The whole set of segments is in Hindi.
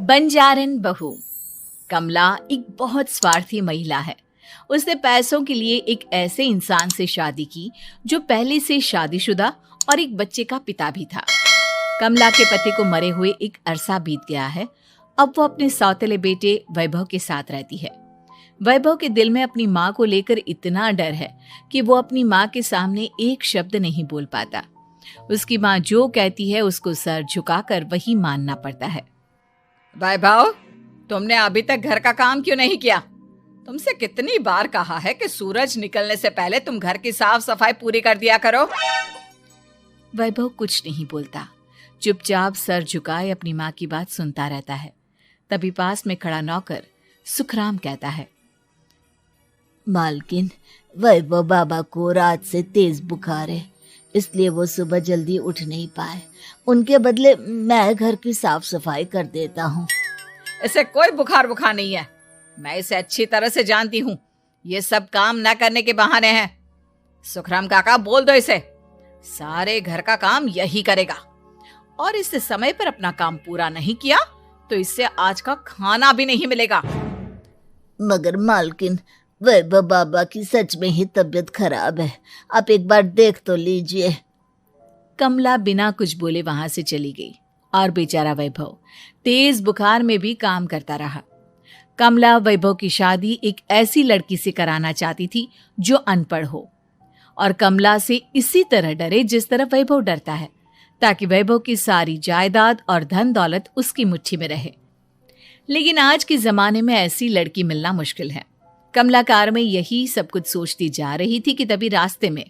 बंजारन बहू। कमला एक बहुत स्वार्थी महिला है। उसने पैसों के लिए एक ऐसे इंसान से शादी की जो पहले से शादीशुदा और एक बच्चे का पिता भी था। कमला के पति को मरे हुए एक अरसा बीत गया है। अब वो अपने सौतेले बेटे वैभव के साथ रहती है। वैभव के दिल में अपनी माँ को लेकर इतना डर है कि वो अपनी माँ के सामने एक शब्द नहीं बोल पाता। उसकी माँ जो कहती है उसको सर झुकाकर वही मानना पड़ता है। वैभव, तुमने अभी तक घर का काम क्यों नहीं किया? तुमसे कितनी बार कहा है कि सूरज निकलने से पहले तुम घर की साफ सफाई पूरी कर दिया करो। वैभव कुछ नहीं बोलता, चुपचाप सर झुकाए अपनी माँ की बात सुनता रहता है। तभी पास में खड़ा नौकर सुखराम कहता है, मालकिन, वैभव बाबा को रात से तेज बुखार है, इसलिए वो सुबह जल्दी उठ नहीं पाए। उनके बदले मैं घर की साफ सफाई कर देता हूँ। इसे कोई बुखार नहीं है। मैं इसे अच्छी तरह से जानती हूँ। ये सब काम न करने के बहाने हैं। सुखराम काका, बोल दो इसे, सारे घर का काम यही करेगा। और इससे समय पर अपना काम पूरा नहीं किया तो इससे आज का खाना भी नहीं मिलेगा। मगर मालकिन, वैभव बाबा की सच में ही तबीयत खराब है, आप एक बार देख तो लीजिए। कमला बिना कुछ बोले वहां से चली गई और बेचारा वैभव तेज बुखार में भी काम करता रहा। कमला वैभव की शादी एक ऐसी लड़की से कराना चाहती थी जो अनपढ़ हो और कमला से इसी तरह डरे जिस तरह वैभव डरता है, ताकि वैभव की सारी जायदाद और धन दौलत उसकी मुट्ठी में रहे। लेकिन आज के जमाने में ऐसी लड़की मिलना मुश्किल है। कमला कार में यही सब कुछ सोचती जा रही थी कि तभी रास्ते में,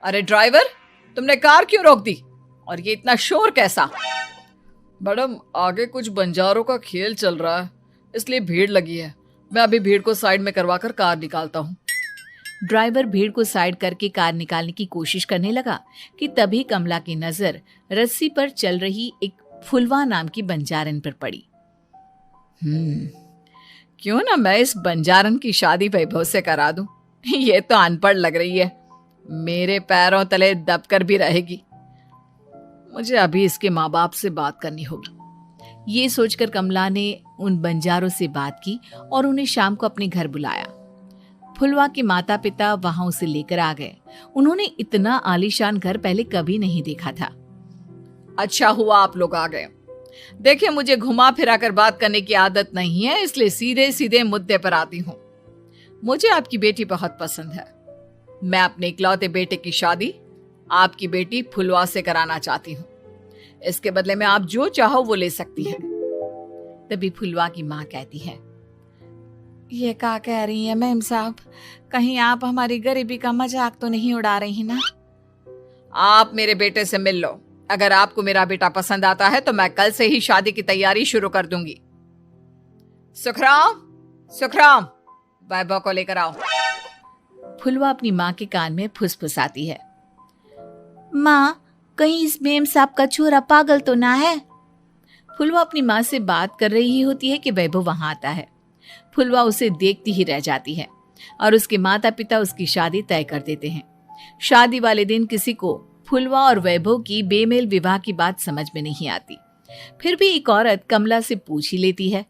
अरे ड्राइवर, तुमने कार क्यों रोक दी? और ये इतना शोर कैसा? मैडम, आगे कुछ बंजारों का खेल चल रहा है, इसलिए भीड़ लगी है। मैं अभी भीड़ को साइड में करवाकर कार निकालता हूँ। ड्राइवर भीड़ को साइड करके कार निकालने की कोशिश करने लगा कि तभी कमला की नजर रस्सी पर चल रही एक फुलवा नाम की बंजारन पर पड़ी। क्यों ना मैं इस बंजारन की शादी वैभव से करा दूं? ये तो अनपढ़ लग रही है, मेरे पैरों तले दबकर भी रहेगी। मुझे अभी इसके माँ बाप से बात करनी होगी। ये सोचकर कमला ने उन बंजारों से बात की और उन्हें शाम को अपने घर बुलाया। फुलवा के माता पिता वहां उसे लेकर आ गए। उन्होंने इतना आलीशान घर पहले कभी नहीं देखा था। अच्छा हुआ आप लोग आ गए। देखिए, मुझे घुमा फिरा कर बात करने की आदत नहीं है, इसलिए सीधे सीधे मुद्दे पर आती हूँ। मुझे आपकी बेटी बहुत पसंद है। मैं अपने इकलौते बेटे की शादी आपकी बेटी फुलवा से कराना चाहती हूँ। इसके बदले में आप जो चाहो वो ले सकती हैं। तभी फुलवा की माँ कहती है, ये क्या कह रही है मैम साहब? कहीं आप हमारी गरीबी का मजाक तो नहीं उड़ा रही ना? आप मेरे बेटे से मिल लो। अगर आपको मेरा बेटा पसंद आता है तो मैं कल से ही शादी की तैयारी शुरू कर दूंगी। सुखराम, वैभव को लेकर आओ। फुलवा अपनी माँ के कान में फुसफुसाती है, माँ, कहीं इस मेम साहब का छोरा पागल तो ना है? फुलवा अपनी माँ से बात कर रही होती है कि वैभव वहां आता है। फुलवा उसे देखती ही रह जाती है और उसके माता पिता उसकी शादी तय कर देते हैं। शादी वाले दिन किसी को फुलवा और वैभव की बेमेल विवाह की बात समझ में नहीं आती। फिर भी एक औरत कमला से पूछ ही लेती है,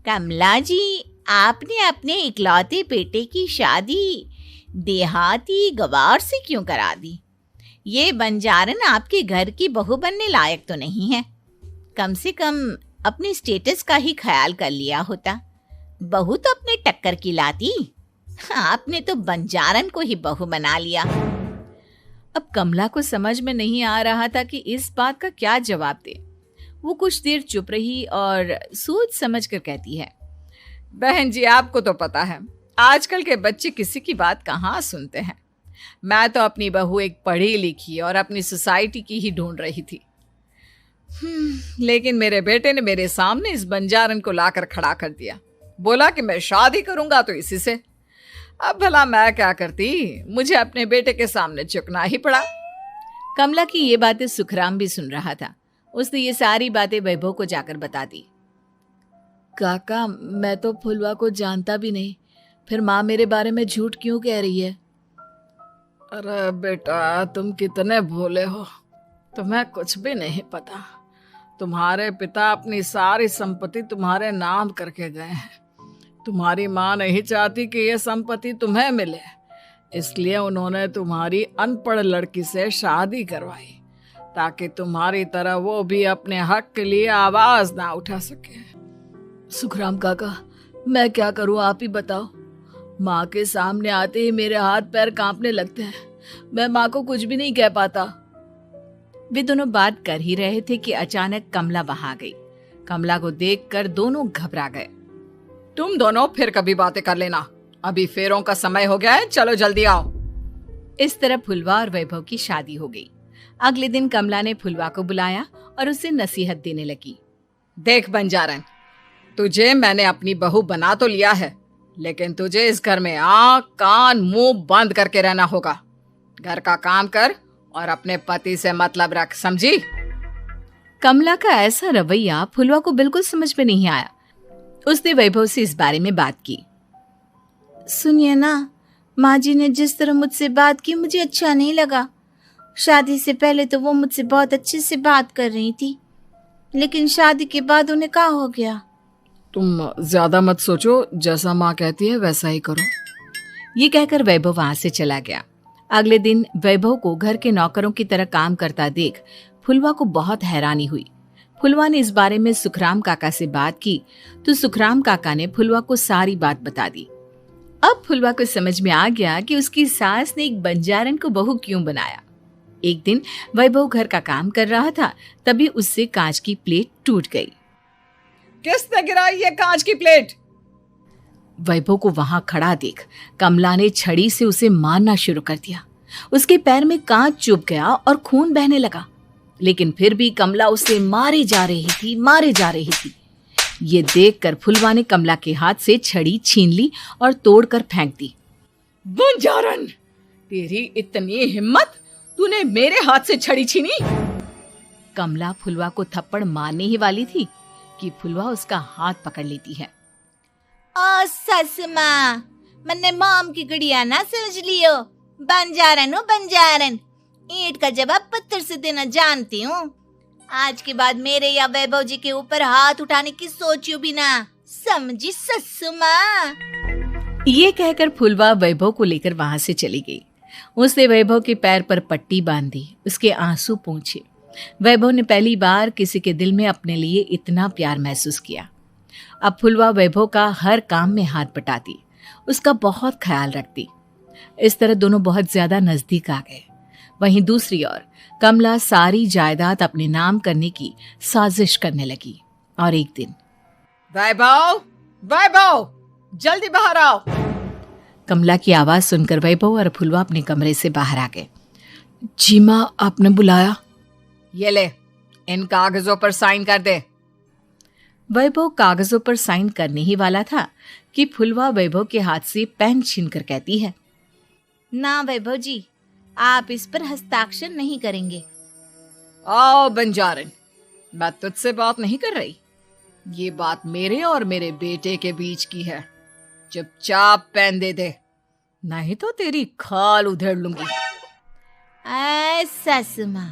कमला जी, आपने अपने इकलौते बेटे की शादी देहाती गवार से क्यों करा दी? ये बंजारन आपके घर की बहू बनने लायक तो नहीं है। कम से कम अपने स्टेटस का ही ख्याल कर लिया होता। बहू तो अपने टक्कर की लाती, आपने तो बंजारन को ही बहू बना लिया। अब कमला को समझ में नहीं आ रहा था कि इस बात का क्या जवाब दे। वो कुछ देर चुप रही और सोच समझ कर कहती है, बहन जी, आपको तो पता है आजकल के बच्चे किसी की बात कहाँ सुनते हैं। मैं तो अपनी बहू एक पढ़ी लिखी और अपनी सोसाइटी की ही ढूंढ रही थी। लेकिन मेरे बेटे ने मेरे सामने इस बंजारन को लाकर खड़ा कर दिया। बोला कि मैं शादी करूंगा तो इसी से। अब भला मैं क्या करती, मुझे अपने बेटे के सामने झुकना ही पड़ा। कमला की ये बातें सुखराम भी सुन रहा था। उसने ये सारी बातें वैभव को जाकर बता दी। काका, मैं तो फुलवा को जानता भी नहीं, फिर माँ मेरे बारे में झूठ क्यों कह रही है? अरे बेटा, तुम कितने भोले हो, तुम्हें कुछ भी नहीं पता। तुम्हारे पिता अपनी सारी संपत्ति तुम्हारे नाम करके गए हैं। तुम्हारी माँ नहीं चाहती कि यह संपत्ति तुम्हें मिले, इसलिए उन्होंने तुम्हारी अनपढ़ लड़की से शादी करवाई ताकि तुम्हारी तरह वो भी अपने हक के लिए आवाज ना उठा सके। सुखराम काका, मैं क्या करूं, आप ही बताओ। माँ के सामने आते ही मेरे हाथ पैर कांपने लगते हैं। मैं माँ को कुछ भी नहीं कह पाता। वे दोनों बात कर ही रहे थे कि अचानक कमला वहां आ गई। कमला को देखकर दोनों घबरा गए। तुम दोनों फिर कभी बातें कर लेना, अभी फेरों का समय हो गया है, चलो जल्दी आओ। इस तरह फुलवा और वैभव की शादी हो गई। अगले दिन कमला ने फुलवा को बुलाया और उसे नसीहत देने लगी। देख बंजारन, तुझे मैंने अपनी बहू बना तो लिया है, लेकिन तुझे इस घर में आंख कान मुंह बंद करके रहना होगा। घर का काम कर और अपने पति से मतलब रख, समझी? कमला का ऐसा रवैया फुलवा को बिल्कुल समझ में नहीं आया। उसने वैभव से इस बारे में बात की। सुनिए ना, माँ जी ने जिस तरह मुझसे बात की मुझे अच्छा नहीं लगा। शादी से पहले तो वो मुझसे बहुत अच्छे से बात कर रही थी, लेकिन शादी के बाद उन्हें क्या हो गया? तुम ज्यादा मत सोचो, जैसा माँ कहती है वैसा ही करो। ये कहकर वैभव वहां से चला गया। अगले दिन वैभव को घर के नौकरों की तरह काम करता देख फुलवा को बहुत हैरानी हुई। फुलवा ने इस बारे में सुखराम काका से बात की तो सुखराम काका ने फुलवा को सारी बात बता दी। अब फुलवा को समझ में आ गया कि उसकी सास ने एक बंजारन को बहू क्यों बनाया। एक दिन वैभव घर का काम कर रहा था, तभी उससे कांच की प्लेट टूट गई। किसने गिराई ये कांच की प्लेट? वैभव को वहां खड़ा देख कमला ने छड़ी से उसे मारना शुरू कर दिया। उसके पैर में कांच चुभ गया और खून बहने लगा, लेकिन फिर भी कमला उसे मारे जा रही थी। ये देखकर फुलवा ने कमला के हाथ से छड़ी छीन ली और तोड़कर फेंक दी। बंजारन, तेरी इतनी हिम्मत, तूने मेरे हाथ से छड़ी छीनी? कमला फुलवा को थप्पड़ मारने ही वाली थी कि फुलवा उसका हाथ पकड़ लेती है। ओ सस माँ, मैंने मॉम की गुड़िया ना समझ लियो। बंजारन हो बंजारन, ईंट का जवाब पत्थर से देना जानती हूँ। आज के बाद मेरे या वैभव जी के ऊपर हाथ उठाने की सोचियो भी ना, समझी ससु माँ? ये कहकर फुलवा वैभव को लेकर वहां से चली गई। उसने वैभव के पैर पर पट्टी बांधी, उसके आंसू पोंछे। वैभव ने पहली बार किसी के दिल में अपने लिए इतना प्यार महसूस किया। अब फुलवा वैभव का हर काम में हाथ बटाती, उसका बहुत ख्याल रखती। इस तरह दोनों बहुत ज्यादा नजदीक आ गए। वहीं दूसरी ओर कमला सारी जायदाद अपने नाम करने की साजिश करने लगी। और एक दिन, वैभव, वैभव, जल्दी बाहर आओ। कमला की आवाज सुनकर वैभव और फुलवा अपने कमरे से बाहर आ गए। जी माँ, आपने बुलाया? ये ले, इन कागजों पर साइन कर दे। वैभव कागजों पर साइन करने ही वाला था कि फुलवा वैभव के हाथ से पेन छीनकर कहती है, ना वैभव जी, आप इस पर हस्ताक्षर नहीं करेंगे। आओ बंजारन, मैं तुझसे बात नहीं कर रही। ये बात मेरे और मेरे बेटे के बीच की है। चुपचाप पेन दे दे, नहीं तो तेरी खाल उधेड़ लूंगी। सस माँ,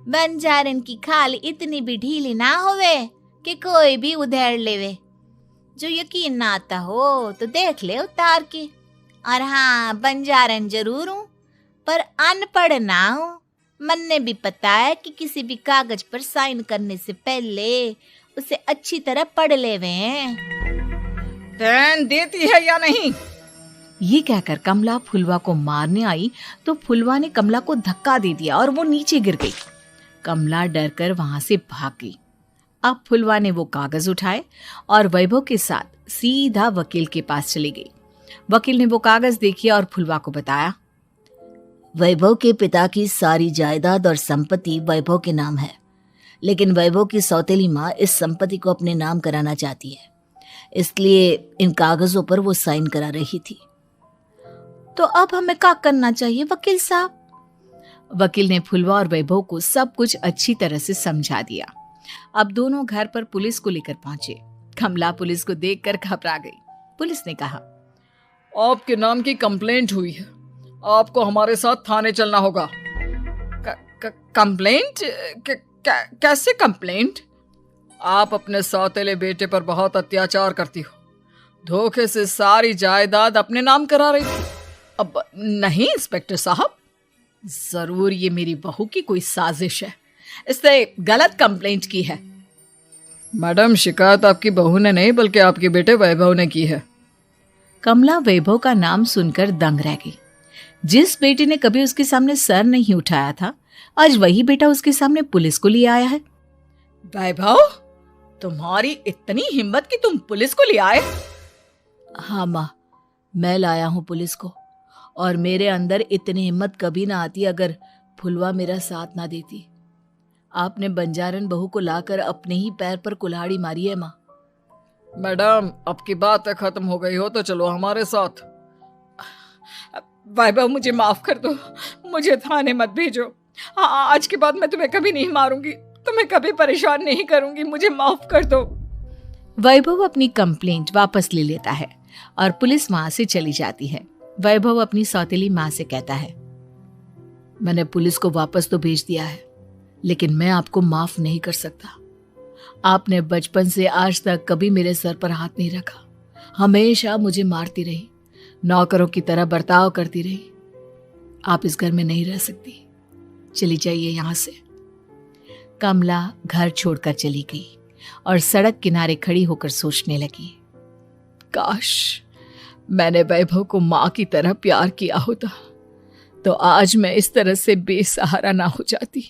बंजारन की खाल इतनी भी ढीली ना होवे कि कोई भी उधेड़ लेवे। जो यकीन ना आता हो तो देख ले उतार के। और हाँ, बंजारन जरूर हूँ पर अनपढ़ ना हूँ। मन्ने भी पता है कि किसी भी कागज पर साइन करने से पहले उसे अच्छी तरह पढ़ लेवे हैं। पेन देती है या नहीं? ये कहकर कमला फुलवा को मारने आई तो फुलवा ने कमला को धक्का दे दिया और वो नीचे गिर गई। कमला डरकर वहां से भाग गई। अब फुलवा ने वो कागज उठाए और वैभव के साथ सीधा वकील के पास चली गई। वकील ने वो कागज देखी और फुलवा को बताया, वैभव के पिता की सारी जायदाद और संपत्ति वैभव के नाम है, लेकिन वैभव की सौतेली माँ इस संपत्ति को अपने नाम कराना चाहती है, इसलिए इन कागजों पर वो साइन करा रही थी। तो अब हमें क्या करना चाहिए वकील साहब? वकील ने फुलवा और वैभव को सब कुछ अच्छी तरह से समझा दिया। अब दोनों घर पर पुलिस को लेकर पहुंचे। कमला पुलिस को देखकर घबरा गई। पुलिस ने कहा, आपके नाम की कंप्लेंट हुई है, आपको हमारे साथ थाने चलना होगा। कंप्लेंट? कैसे कंप्लेंट? आप अपने सौतेले बेटे पर बहुत अत्याचार करती हो, धोखे से सारी जायदाद अपने नाम करा रही थी। अब नहीं इंस्पेक्टर साहब, जरूर ये मेरी बहू की कोई साजिश है, इसने गलत कंप्लेंट की है। मैडम, शिकायत आपकी बहू ने नहीं बल्कि आपके बेटे वैभव ने की है। कमला वैभव का नाम सुनकर दंग रह गई। जिस बेटे ने कभी उसके सामने सर नहीं उठाया था, आज वही बेटा उसके सामने पुलिस को लिए आया है। वैभव, तुम्हारी इतनी हिम्मत कि तुम पुलिस को ले आए? हाँ माँ, मैं लाया हूँ पुलिस को, और मेरे अंदर इतनी हिम्मत कभी ना आती अगर फुलवा मेरा साथ ना देती। आपने बंजारन बहू को लाकर अपने ही पैर पर कुल्हाड़ी मारी है माँ। मैडम, अब की बात खत्म हो गई हो तो चलो हमारे साथ। वैभव, मुझे माफ कर दो, मुझे थाने मत भेजो। आज के बाद मैं तुम्हें कभी नहीं मारूंगी, तुम्हें कभी परेशान नहीं करूंगी, मुझे माफ कर दो। वैभव अपनी कंप्लेंट वापस ले लेता है और पुलिस वहां से चली जाती है। वैभव अपनी सौतेली माँ से कहता है, मैंने पुलिस को वापस तो भेज दिया है, लेकिन मैं आपको माफ नहीं कर सकता। आपने बचपन से आज तक कभी मेरे सर पर हाथ नहीं रखा, हमेशा मुझे मारती रही, नौकरों की तरह बर्ताव करती रही। आप इस घर में नहीं रह सकती, चली जाइए यहां से। कमला घर छोड़कर चली गई और सड़क किनारे खड़ी होकर सोचने लगी, काश मैंने वैभव को माँ की तरह प्यार किया होता तो आज मैं इस तरह से बेसहारा ना हो जाती।